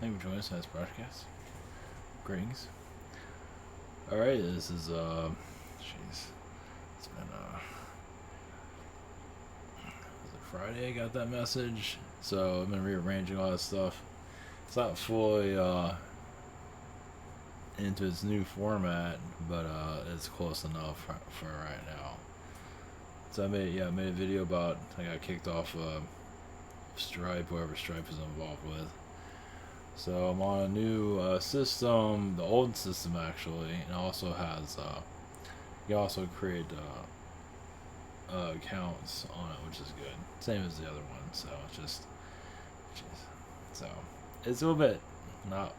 Thank you for joining us on this broadcast. Greetings. Alright, this is, jeez. It's been, was it Friday I got that message? So I've been rearranging all this stuff. It's not fully, into its new format, but, it's close enough for right now. So I made a video about, I got kicked off, Stripe, whoever Stripe is involved with. So I'm on a new system, the old system actually, and also has you also create accounts on it, which is good. Same as the other one. So so it's a little bit not.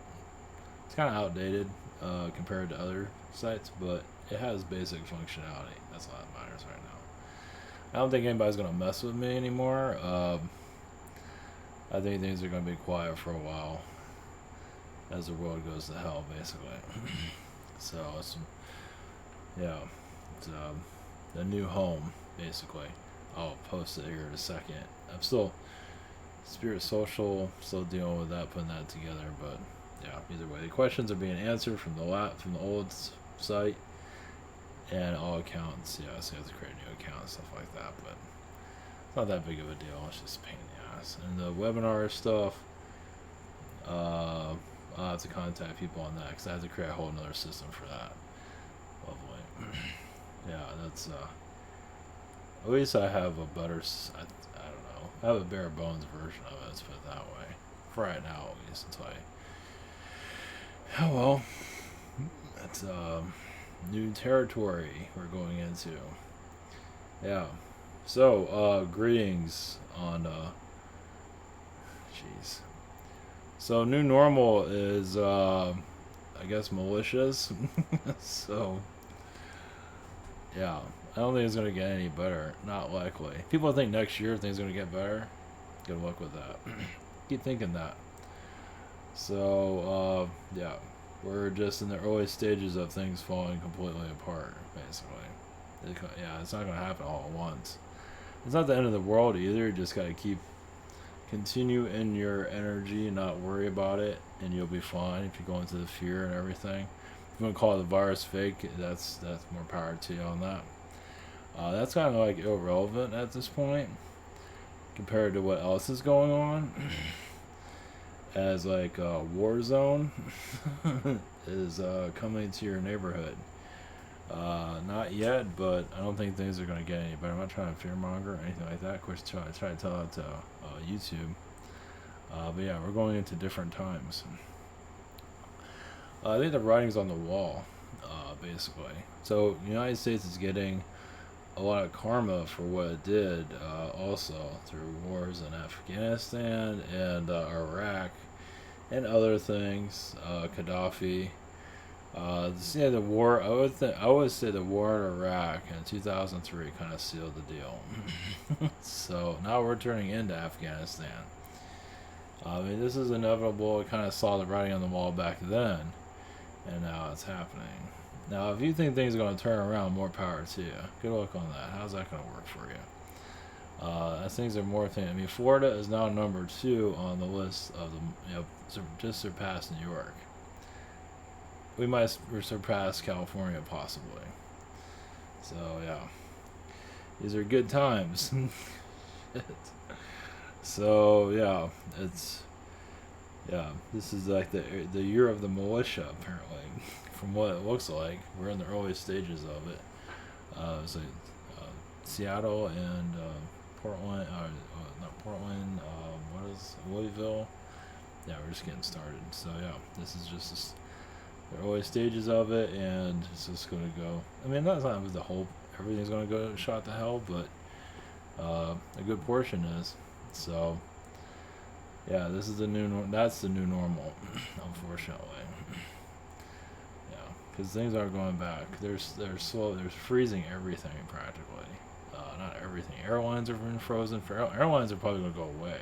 It's kind of outdated compared to other sites, but it has basic functionality. That's all that matters right now. I don't think anybody's gonna mess with me anymore. I think things are gonna be quiet for a while as the world goes to hell, basically. So it's a new home, basically. I'll post it here in a second. I'm still Spirit Social, still dealing with that, putting that together, but yeah, either way, the questions are being answered from the old site and all accounts. Yeah, so you have to create a new account and stuff like that, but it's not that big of a deal. It's just a pain in the ass. And the webinar stuff, I'll have to contact people on that because I have to create a whole another system for that. Lovely. Yeah, that's at least I have a better. I don't know. I have a bare bones version of it. Let's put it that way. For right now, at least until oh well. That's new territory we're going into. Yeah. So greetings on jeez. So new normal is, I guess, malicious. So, yeah, I don't think it's going to get any better. Not likely. People think next year things are going to get better. Good luck with that. Keep thinking that. So, yeah, we're just in the early stages of things falling completely apart, basically. Yeah, it's not going to happen all at once. It's not the end of the world either. You just got to continue in your energy and not worry about it, and you'll be fine if you go into the fear and everything. If you want to call the virus fake, that's more power to you on that. That's kind of like irrelevant at this point compared to what else is going on. As like a war zone is coming to your neighborhood. Not yet, but I don't think things are going to get any better. I'm not trying to fearmonger or anything like that. Of course, try to tell that to YouTube. But yeah, we're going into different times. I think the writing's on the wall, basically. So the United States is getting a lot of karma for what it did, also through wars in Afghanistan and Iraq and other things. Gaddafi. The war. I would say the war in Iraq in 2003 kind of sealed the deal. So now we're turning into Afghanistan. I mean, this is inevitable. I kind of saw the writing on the wall back then, and now it's happening. Now, if you think things are going to turn around, more power to you. Good luck on that. How's that going to work for you? As things are morphing. I mean, Florida is now number 2 on the list of just surpassed New York. We might surpass California, possibly. So, yeah. These are good times. So, yeah. This is like the year of the militia, apparently. From what it looks like. We're in the early stages of it. So, Seattle and Portland, not Portland, Louisville. Yeah, we're just getting started. So, yeah, this is just the early stages of it, and it's just going to go. I mean, that's not the whole. Everything's going to go shot to hell, but a good portion is. So, yeah, this is the new. That's the new normal, unfortunately. Yeah, because things aren't going back. They're slow. They're freezing everything practically. Not everything. Airlines are being frozen. Airlines are probably going to go away.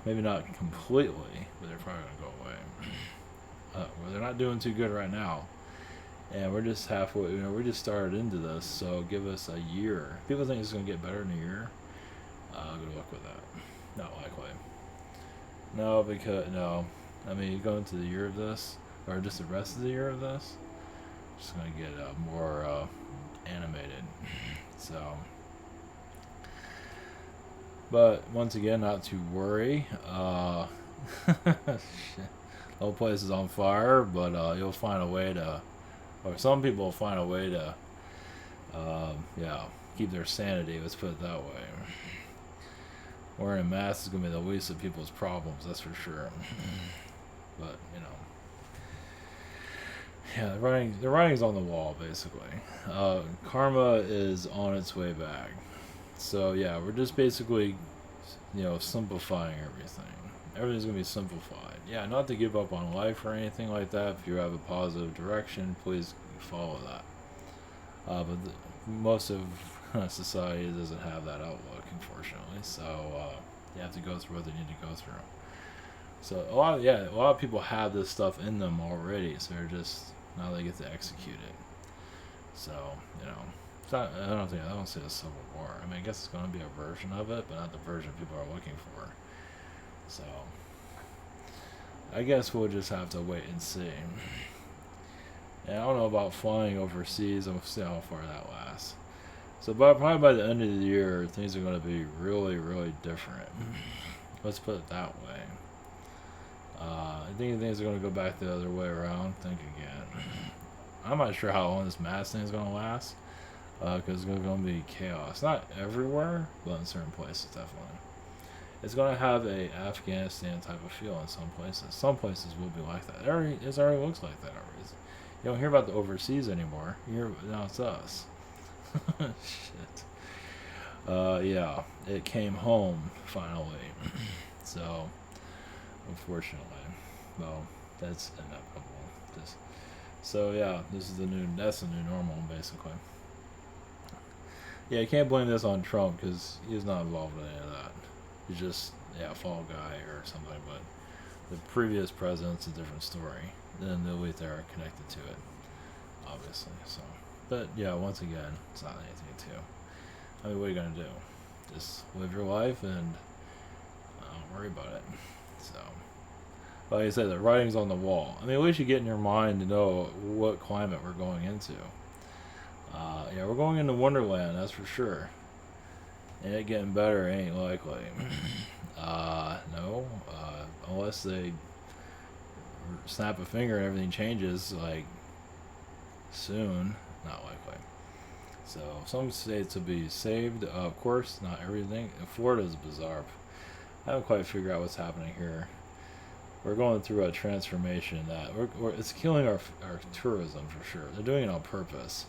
Maybe not completely, but they're probably going to go away. Well, they're not doing too good right now, and we're just halfway. We just started into this, so give us a year. People think it's going to get better in a year. Good luck with that. Not likely. No, because no. I mean, you go into the year of this, or just the rest of the year of this. Just gonna get more animated. So, but once again, not to worry. Shit. The whole place is on fire, but you'll find a way to, or some people will find a way to, yeah, keep their sanity. Let's put it that way. Wearing a mask is gonna be the least of people's problems, that's for sure. But you know, yeah, the writing's on the wall basically. Karma is on its way back. So yeah, we're just basically, simplifying everything. Everything's gonna be simplified. Yeah, not to give up on life or anything like that. If you have a positive direction, please follow that. But most of society doesn't have that outlook, unfortunately. So you have to go through what they need to go through. So a lot of people have this stuff in them already. So they're just now they get to execute it. So it's not, I don't see a civil war. I mean, I guess it's going to be a version of it, but not the version people are looking for. So I guess we'll just have to wait and see. And I don't know about flying overseas. We'll see how far that lasts. So, probably by the end of the year, things are going to be really, really different. Let's put it that way. I think things are going to go back the other way around. Think again. I'm not sure how long this mask thing is going to last, because it's going to be chaos. Not everywhere, but in certain places, definitely. It's going to have a Afghanistan type of feel in some places. Some places will be like that. It already looks like that already. You don't hear about the overseas anymore. Now it's us. Shit. Yeah, it came home finally. So, unfortunately, well, that's inevitable. So yeah, that's the new normal basically. Yeah, you can't blame this on Trump because he's not involved in any of that. He's just a fall guy or something. But the previous president's a different story. Then the elite there are connected to it, obviously. So, but yeah, once again, it's not anything to. I mean, what are you gonna do? Just live your life and don't worry about it. So, like I said, the writing's on the wall. I mean, at least you get in your mind to know what climate we're going into. Yeah, we're going into Wonderland, that's for sure. And it getting better ain't likely. No, unless they snap a finger and everything changes, like, soon, not likely. So, some states will be saved, of course, not everything. Florida's bizarre. I haven't quite figured out what's happening here. We're going through a transformation that it's killing our tourism for sure. They're doing it on purpose.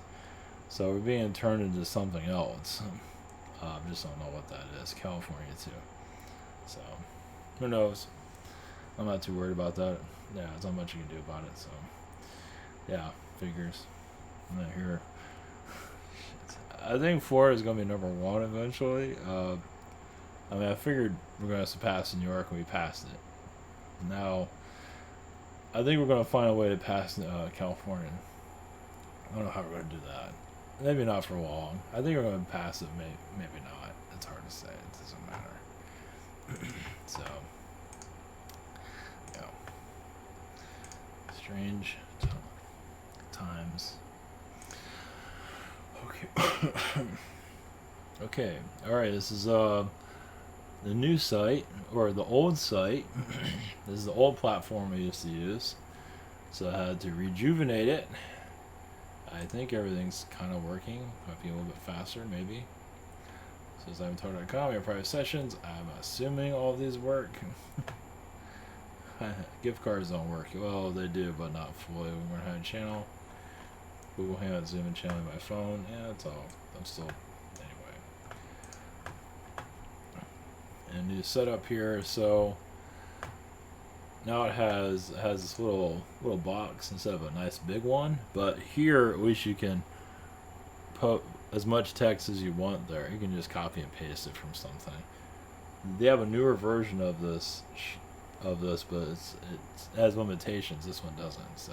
So we're being turned into something else. Just don't know what that is. California too. So who knows? I'm not too worried about that. Yeah, there's not much you can do about it. So yeah, figures. I'm not here. Shit. I think Florida is gonna be number one eventually. I mean, I figured we're gonna surpass New York, and we passed it. Now, I think we're gonna find a way to pass California. I don't know how we're gonna do that. Maybe not for long. I think we're going to pass it. Maybe not. It's hard to say. It doesn't matter. So, yeah. Strange times. Okay. Okay. All right. This is the new site or the old site. This is the old platform we used to use. So I had to rejuvenate it. I think everything's kind of working. Might be a little bit faster, maybe. Says I'm Total.com, your private sessions. I'm assuming all of these work. Gift cards don't work. Well, they do, but not fully. We're going to have a channel. Google Hangout, Zoom, and channel on my phone. Yeah, that's all. I'm still. Anyway. And new setup here. So now it has this little box instead of a nice big one. But here, at least you can put as much text as you want there. You can just copy and paste it from something. They have a newer version of this, but it has limitations. This one doesn't. So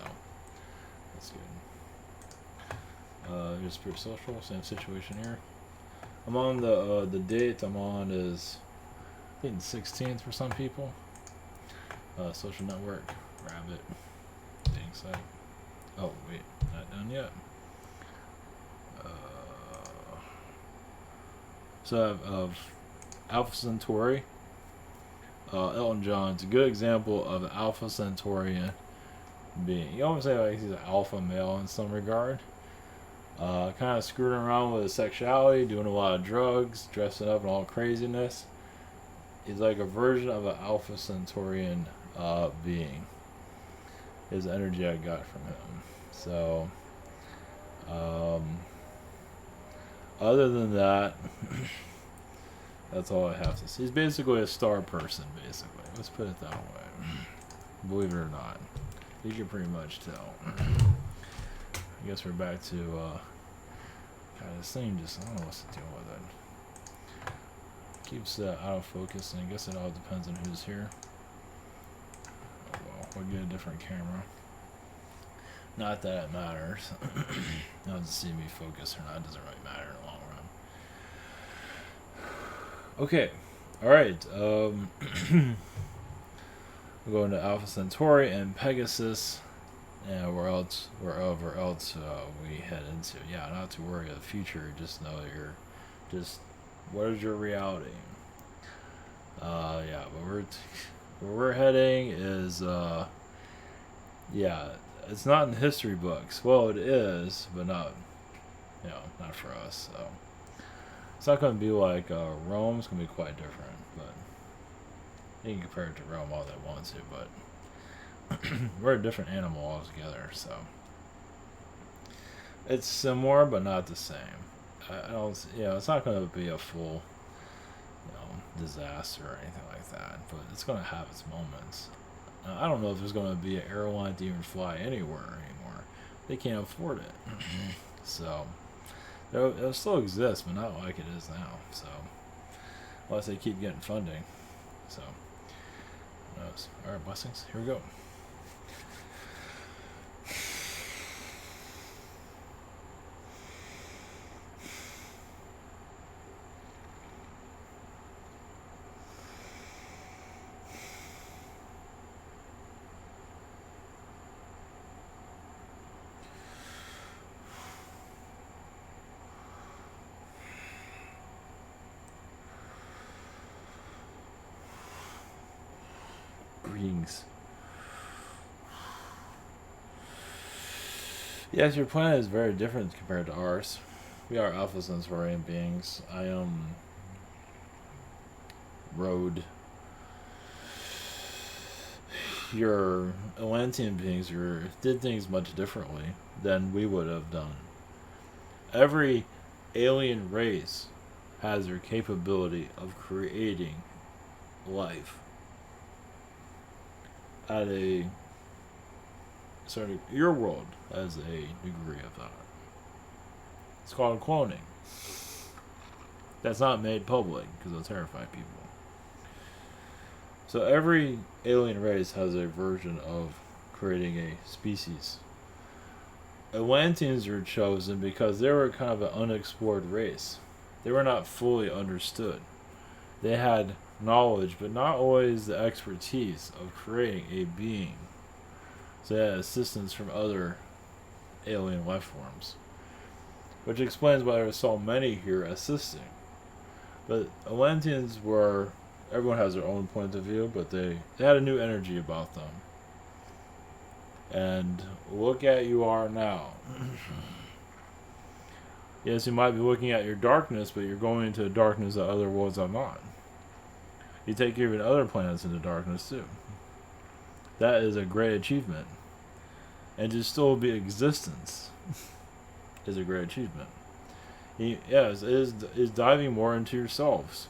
that's good. Here's Spirit Social. Same situation here. I'm on the date I'm on is I think the 16th for some people. social network. Rabbit. Dating site. Oh wait, not done yet. So of Alpha Centauri. Elton John's a good example of an Alpha Centaurian being. You almost say like he's an alpha male in some regard. Kind of screwing around with his sexuality, doing a lot of drugs, dressing up and all craziness. He's like a version of an Alpha Centaurian being. His energy I got from him. So, other than that, that's all I have to say. He's basically a star person, basically. Let's put it that way. Believe it or not. You can pretty much tell. I guess we're back to kind of this thing. Just I don't know what to deal with it. Keeps out of focus, and I guess it all depends on who's here. Oh well, we'll get a different camera. Not that it matters. Not to see me focus or not. It doesn't really matter in the long run. Okay. Alright. We're going to Alpha Centauri and Pegasus. And wherever else we head into. Yeah, not to worry about the future. Just know that what is your reality? Yeah, but where we're heading is, yeah, it's not in the history books. Well, it is, but not for us. So it's not going to be like Rome. It's going to be quite different, but you can compare it to Rome all they want to, but we're a different animal altogether. So it's similar, but not the same. I don't, it's not going to be a full, disaster or anything like that, but it's going to have its moments. I don't know if there's going to be an airline to even fly anywhere anymore. They can't afford it. So it'll still exist, but not like it is now. So unless they keep getting funding. So who knows? All right, blessings. Here we go. Greetings. Yes, your planet is very different compared to ours. We are Alpha Centaurian beings. I rode. Your Atlantean beings did things much differently than we would have done. Every alien race has their capability of creating life at a certain. Your world has a degree of that. It's called cloning. That's not made public because it'll terrify people. So every alien race has a version of creating a species. Atlanteans were chosen because they were kind of an unexplored race. They were not fully understood. They had knowledge, but not always the expertise of creating a being. So they had assistance from other alien life forms, which explains why there are so many here assisting. But Atlanteans were, everyone has their own point of view, but they had a new energy about them. And look at you are now. Yes, you might be looking at your darkness, but you're going into a darkness that other worlds are not. You take even other planets into darkness too. That is a great achievement. And to still be existence is a great achievement. Yes, it is diving more into yourselves.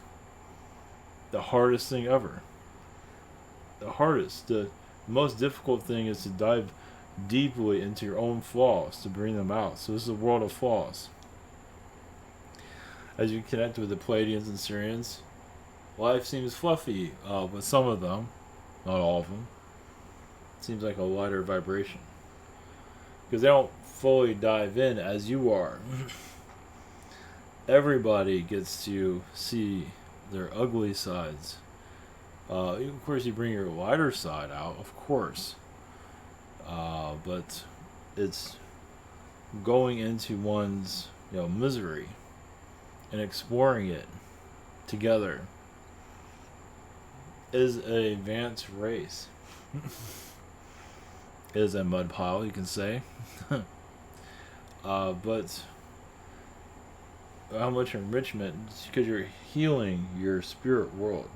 The hardest thing ever. The most difficult thing is to dive deeply into your own flaws to bring them out. So this is a world of flaws. As you connect with the Pleiadians and Syrians, life seems fluffy with some of them, not all of them. It seems like a lighter vibration. Because they don't fully dive in as you are. Everybody gets to see their ugly sides Of course, you bring your lighter side out, of course, but it's going into one's misery and exploring it together is an advanced race. Is a mud pile, you can say. But how much enrichment, because you're healing your spirit world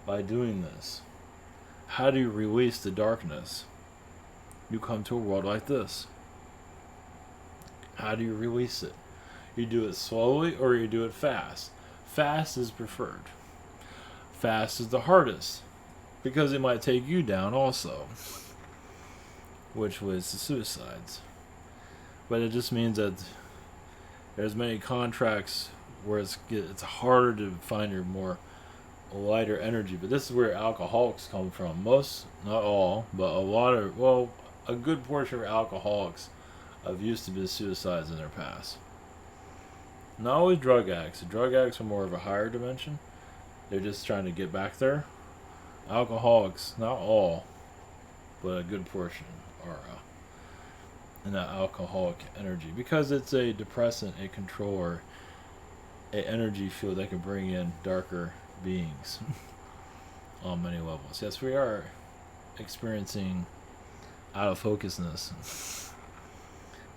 by doing this. How do you release the darkness? You come to a world like this. How do you release it? You do it slowly or you do it fast. Fast is preferred. Fast is the hardest because it might take you down also, which was the suicides. But it just means that there's many contracts where it's harder to find your more lighter energy. But this is where alcoholics come from. Most, not all, but a good portion of alcoholics have used to be suicides in their past. Not always drug addicts. The drug addicts are more of a higher dimension. They're just trying to get back there. Alcoholics, not all, but a good portion are in that alcoholic energy, because it's a depressant, a controller, a energy field that can bring in darker beings on many levels. Yes, we are experiencing out of focusness,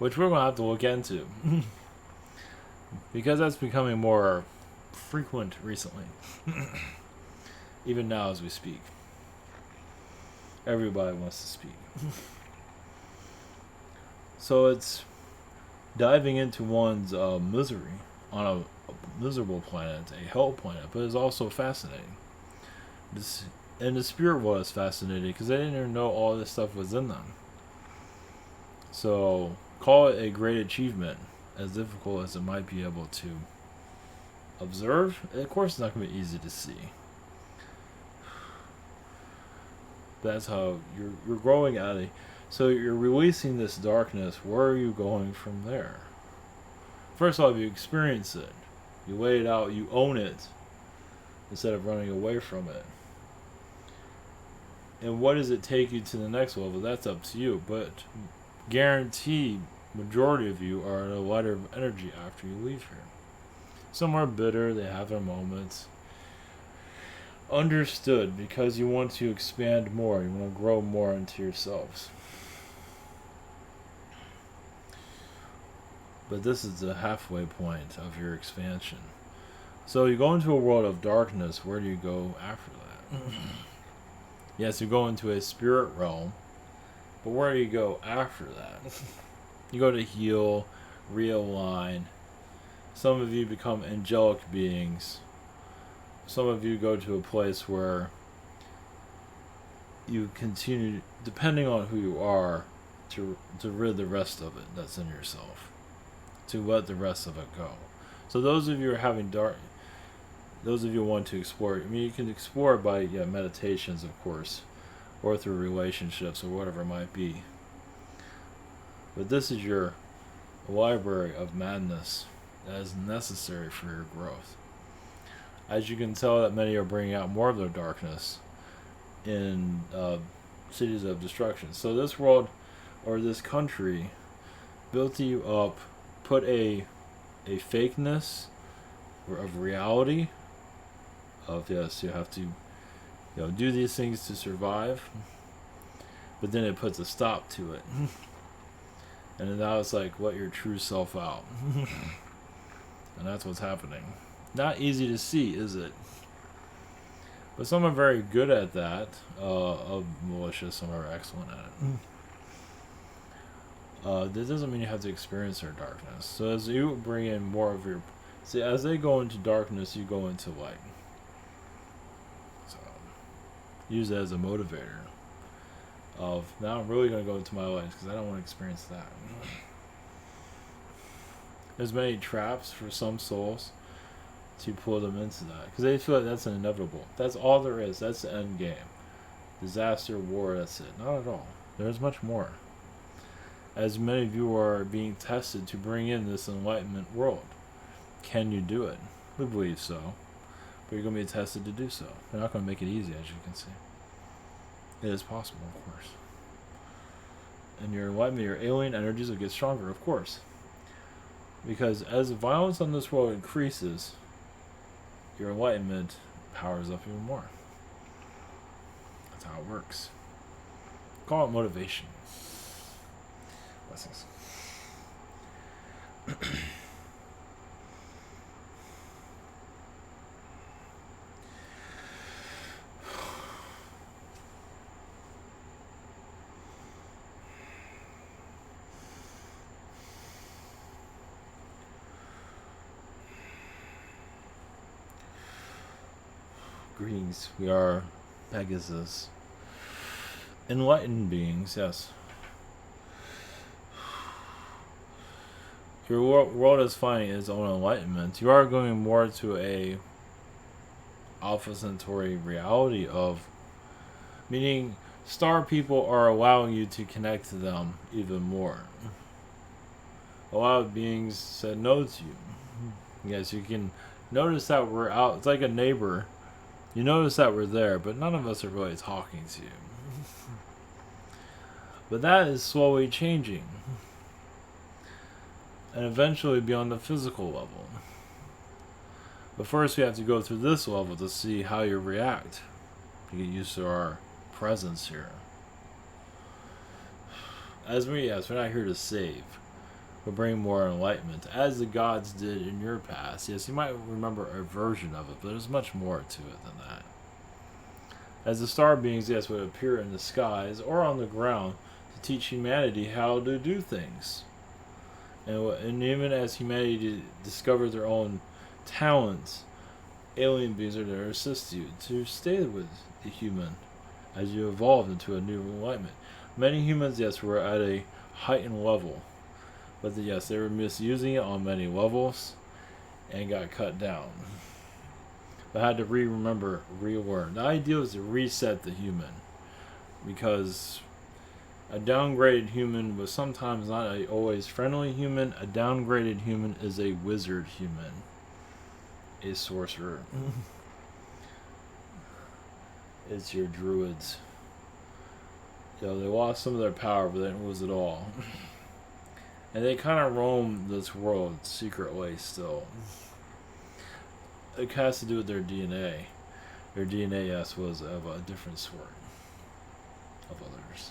which we're going to have to look into because that's becoming more frequent recently. Even now as we speak, everybody wants to speak. So it's diving into one's misery on a miserable planet, a hell planet, but it's also fascinating. And the spirit world is fascinating because they didn't even know all this stuff was in them. So call it a great achievement, as difficult as it might be able to observe. Of course, it's not going to be easy to see. That's how you're growing out of. So you're releasing this darkness. Where are you going from there? First of all, you experience it. You lay it out. You own it instead of running away from it. And what does it take you to the next level? That's up to you. But guaranteed, majority of you are in a lighter energy after you leave here. Some are bitter. They have their moments. Understood, because you want to expand more. You want to grow more into yourselves. But this is the halfway point of your expansion. So you go into a world of darkness. Where do you go after that? Yes, you go into a spirit realm. But where do you go after that? You go to heal, realign. Some of you become angelic beings. Some of you go to a place where you continue, depending on who you are, to rid the rest of it that's in yourself. To let the rest of it go. So those of you who are having those of you who want to explore, you can explore by meditations, of course, or through relationships or whatever it might be. But this is your library of madness that is necessary for your growth. As you can tell, that many are bringing out more of their darkness in cities of destruction. So this world, or this country, built you up, put a fakeness of reality, of yes, you have to do these things to survive, but then it puts a stop to it. And now it's like, let your true self out. And that's what's happening. Not easy to see, is it? But some are very good at that, of malicious, some are excellent at it. That doesn't mean you have to experience their darkness. So as you bring in more of your... See, as they go into darkness, you go into light. So, use it as a motivator. Of, now I'm really going to go into my light, because I don't want to experience that. There's many traps for some souls to pull them into that, because they feel like that's inevitable. That's all there is. That's the end game. Disaster, war, that's it. Not at all. There's much more. As many of you are being tested to bring in this enlightenment world. Can you do it? We believe so. but you're going to be tested to do so. They're not going to make it easy, as you can see. It is possible, of course. And your enlightenment, your alien energies will get stronger, of course. Because as the violence on this world increases, your enlightenment powers up even more. That's how it works. Call it motivation. Blessings. Greetings, we are Pegasus. Enlightened beings, yes. Your world is finding its own enlightenment. You are going more to a Alpha Centauri reality of, meaning star people are allowing you to connect to them even more. A lot of beings said no to you. Yes, you can notice that we're out. It's like a neighbor. You notice that we're there, but none of us are really talking to you. But that is slowly changing. And eventually be on the physical level. But first we have to go through this level to see how you react. To get used to our presence here. We're not here to save. But bring more enlightenment. As the gods did in your past. Yes, you might remember a version of it, but there's much more to it than that. As the star beings, yes, would appear in the skies or on the ground to teach humanity how to do things. And even as humanity discovers their own talents, alien beings are there to assist you to stay with the human as you evolve into a new enlightenment. Many humans, yes, were at a heightened level. But yes, they were misusing it on many levels and got cut down. But had to relearn. The idea is to reset the human. Because a downgraded human was sometimes not a always friendly human. A downgraded human is a wizard human. A sorcerer. It's your druids. They lost some of their power, but they didn't lose it all. And they kind of roam this world secretly still. It has to do with their DNA. Their DNA, yes, was of a different sort of others.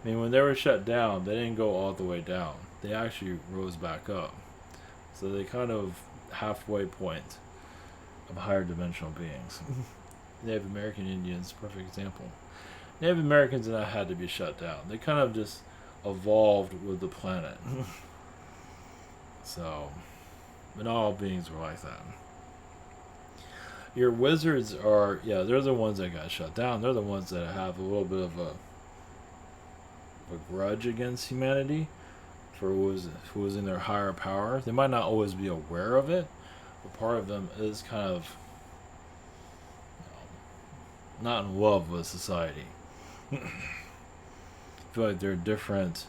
I mean, when they were shut down, they didn't go all the way down. They actually rose back up. So they kind of halfway point of higher dimensional beings. Native American Indians, perfect example. Native Americans did not have to be shut down. They kind of just evolved with the planet. So, but not all beings were like that. Your wizards are, they're the ones that got shut down. They're the ones that have a little bit of a grudge against humanity for who was in their higher power. They might not always be aware of it, but part of them is kind of not in love with society. Feel like they're different.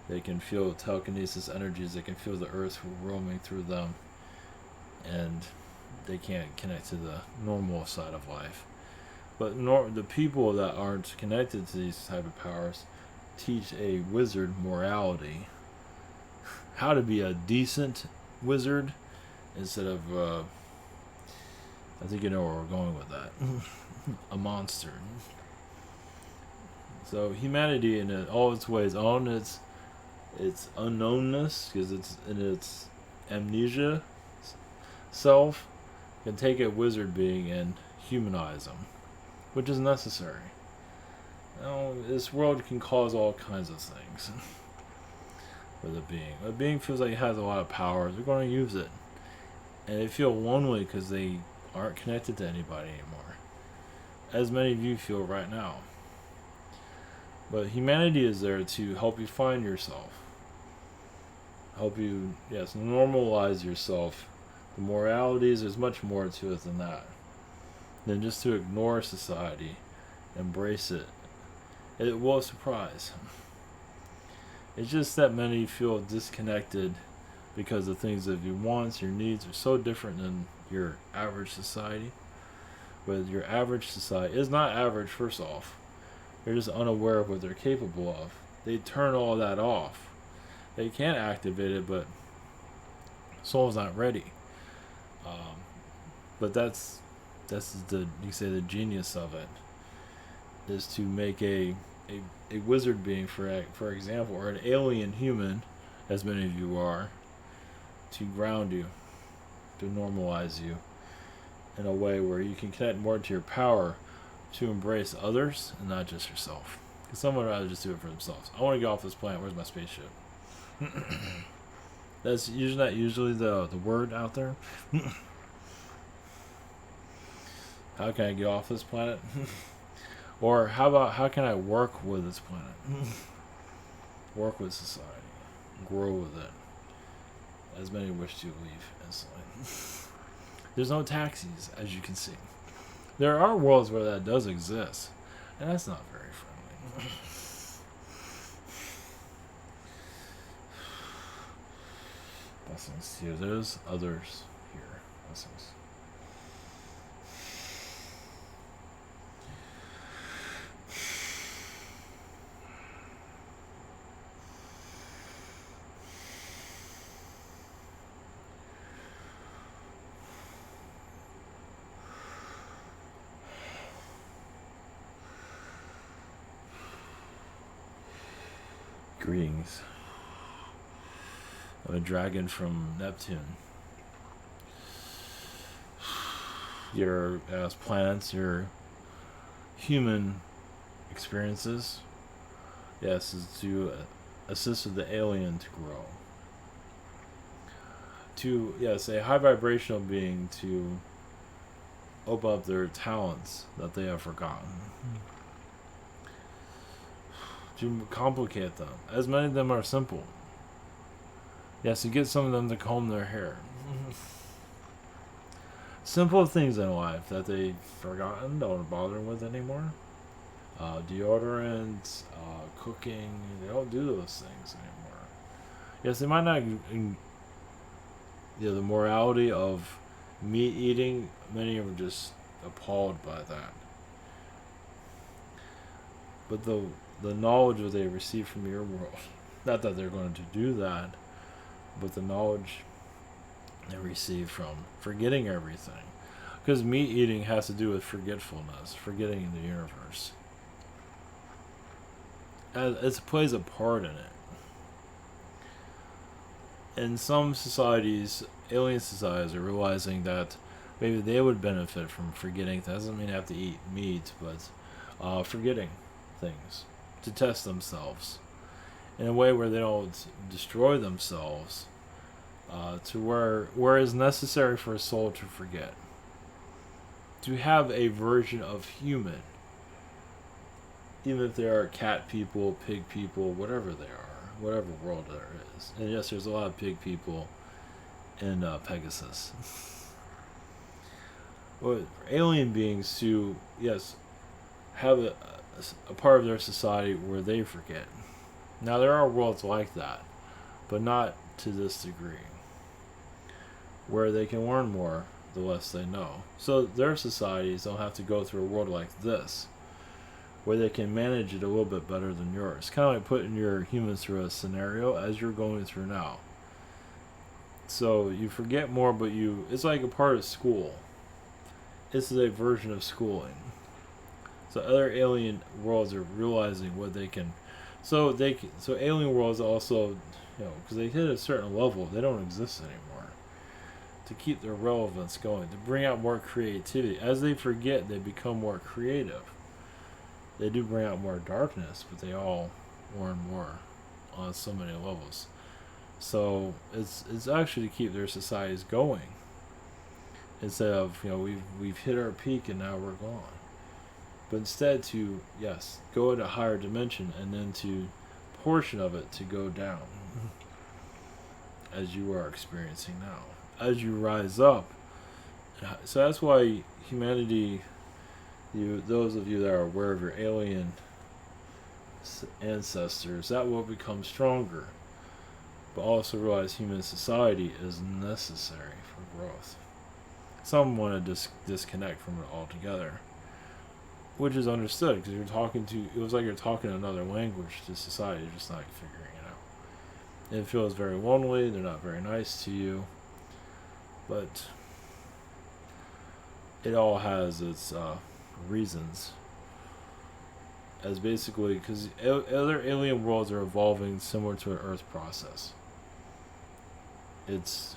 They can feel telekinesis energies. They can feel the earth roaming through them, and they can't connect to the normal side of life. But the people that aren't connected to these type of powers teach a wizard morality, how to be a decent wizard instead of I think you know where we're going with that. A monster. So humanity, in all its ways, on its unknownness, because it's in its amnesia self, can take a wizard being and humanize them, which is necessary. This world can cause all kinds of things with a being. A being feels like it has a lot of power. They're going to use it, and they feel lonely because they aren't connected to anybody anymore, as many of you feel right now. But humanity is there to help you find yourself. Help you, normalize yourself. The moralities, there's much more to it than that. Than just to ignore society. Embrace it. It will surprise. It's just that many feel disconnected because the things of your wants, your needs are so different than your average society. But your average society is not average, first off. They're just unaware of what they're capable of. They turn all that off. They can activate it, but soul's not ready. Um, but that's the, you can say, the genius of it is to make a wizard being, for example, or an alien human, as many of you are, to ground you, to normalize you in a way where you can connect more to your power, to embrace others and not just yourself. Because someone would rather just do it for themselves. I want to get off this planet. Where's my spaceship? That's usually not usually the word out there. How can I get off this planet? Or how can I work with this planet? Work with society. Grow with it. As many wish to leave instantly. There's no taxis, as you can see. There are worlds where that does exist, and that's not very friendly. Blessings to you. There's others here. Blessings. Greetings. I'm a dragon from Neptune. Your planets, your human experiences, yes, is to assist with the alien to grow. To, yes, a high vibrational being to open up their talents that they have forgotten. To complicate them. As many of them are simple. Yes, to get some of them to comb their hair. Simple things in life that they've forgotten, don't bother with anymore. Deodorant, cooking, they don't do those things anymore. Yes, they might not, the morality of meat eating, many of them are just appalled by that. But the knowledge that they receive from your world, not that they're going to do that, but the knowledge they receive from forgetting everything. Because meat eating has to do with forgetfulness, forgetting the universe. It plays a part in it. In some societies, alien societies, are realizing that maybe they would benefit from forgetting. That doesn't mean they have to eat meat, but forgetting things to test themselves in a way where they don't destroy themselves, to where it's necessary for a soul to forget, to have a version of human, even if they are cat people, pig people, whatever they are, whatever world there is. And yes, there's a lot of pig people in Pegasus. Well, for alien beings to, yes, have a part of their society where they forget. Now, there are worlds like that, but not to this degree, where they can learn more the less they know. So their societies don't have to go through a world like this, where they can manage it a little bit better than yours. Kind of like putting your humans through a scenario as you're going through now. So you forget more, but it's like a part of school. This is a version of schooling. So other alien worlds are realizing what they can. So alien worlds also, because they hit a certain level, they don't exist anymore. To keep their relevance going, to bring out more creativity. As they forget, they become more creative. They do bring out more darkness, but they all learn more on so many levels. So it's actually to keep their societies going. Instead of, we've hit our peak and now we're gone. But instead to, yes, go at a higher dimension and then to portion of it to go down. As you are experiencing now. As you rise up. So that's why humanity, those of you that are aware of your alien ancestors, that will become stronger. but also realize human society is necessary for growth. Some want to disconnect from it altogether, which is understood because you're talking to. It was like you're talking another language to society, just not figuring it out. It feels very lonely. They're not very nice to you, but it all has its reasons. As basically, because other alien worlds are evolving similar to an Earth process. It's,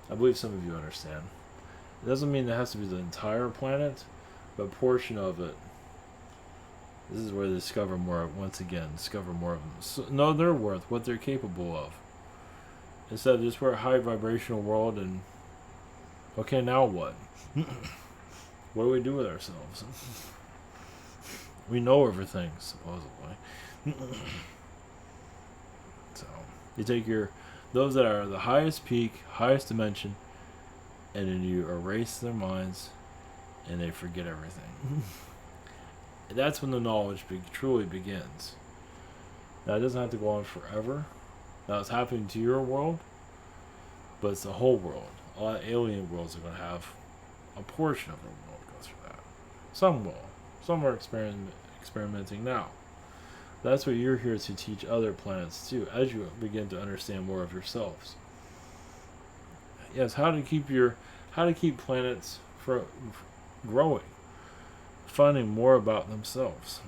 I believe some of you understand. It doesn't mean it has to be the entire planet, but a portion of it. This is where they discover more, once again, discover more of them. So, know their worth, what they're capable of. Instead of just we're a high vibrational world and, okay, now what? What do we do with ourselves? We know everything, supposedly. So, you take those that are the highest peak, highest dimension, and then you erase their minds, and they forget everything. That's when the knowledge truly begins. Now, it doesn't have to go on forever. Now, it's happening to your world, but it's the whole world. A lot of alien worlds are going to have a portion of their world go through that. Some will. Some are experimenting now. That's what you're here to teach other planets too, as you begin to understand more of yourselves. Yes, how to keep planets growing, finding more about themselves.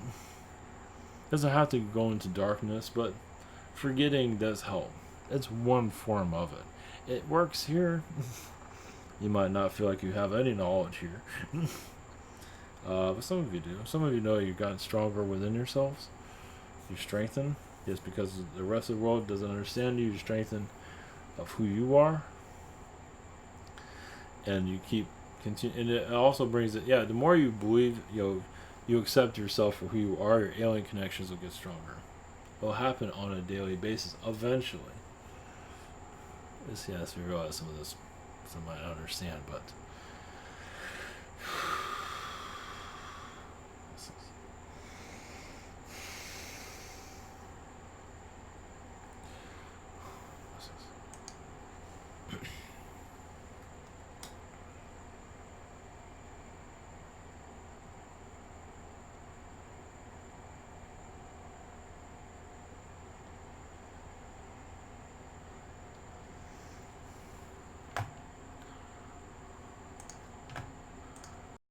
Doesn't have to go into darkness, but forgetting does help. It's one form of it. It works here. You might not feel like you have any knowledge here. But some of you do. Some of you know you've gotten stronger within yourselves. You strengthen. Just because the rest of the world doesn't understand you, you strengthen of who you are. And you keep continue. And it also brings it. Yeah, the more you believe, you accept yourself for who you are. Your alien connections will get stronger. It will happen on a daily basis eventually. Yes, we realize some of this, some might not understand, but